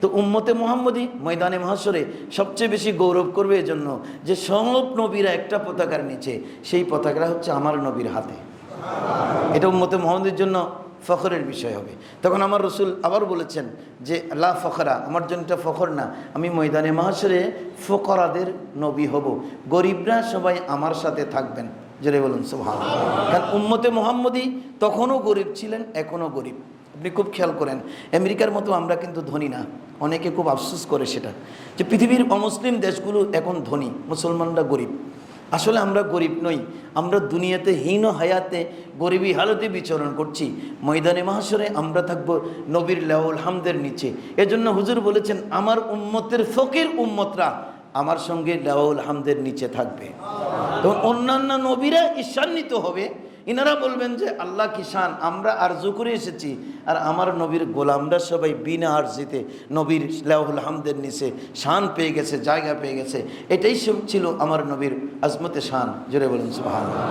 তো উম্মতে মুহাম্মদী ময়দানে মাহশরে সবচেয়ে বেশি গৌরব করবে এজন্য যে সব নবীরা একটা পতাকার নিচে, সেই পতাকাটা হচ্ছে আমার নবীর হাতে। এটা উম্মতে মুহাম্মদের জন্য ফখরের বিষয় হবে। তখন আমার রসুল আবার বলেছেন যে লা ফখরা, আমার জন্য এটা ফখর না, আমি ময়দানে মাহশরে ফকরাদের নবী হব, গরিবরা সবাই আমার সাথে থাকবেন। জোরে বলুন সুবহানাল্লাহ। কারণ উম্মতে মুহাম্মদী তখনও গরিব ছিলেন, এখনও গরিব। আপনি খুব খেয়াল করেন, আমেরিকার মতো আমরা কিন্তু ধনী না। অনেকে খুব আফসোস করে সেটা, যে পৃথিবীর অমুসলিম দেশগুলো এখন ধনী, মুসলমানরা গরিব। আসলে আমরা গরিব নই, আমরা দুনিয়াতে হীন হায়াতে গরিবী হালতে বিচরণ করছি। ময়দানে মাহশরে আমরা থাকবো নবীর লাউল হামদের নিচে। এজন্য হুজুর বলেছেন আমার উম্মতের ফকির উম্মতরা আমার সঙ্গে লাউল হামদের নিচে থাকবে। তখন অন্যান্য নবীরা ঈর্ষান্বিত হবে, ইনারা বলবেন যে আল্লাহ কি শান, আমরা আরজু করে এসেছি আর আমার নবীর গোলামরা সবাই বিনা আরজিতে নবীর লাউল হামদের নিচে শান পেয়ে গেছে, জায়গা পেয়ে গেছে। এটাই সব ছিল আমার নবীর আজমতে শান। জোরে বলুন সুবহানাল্লাহ।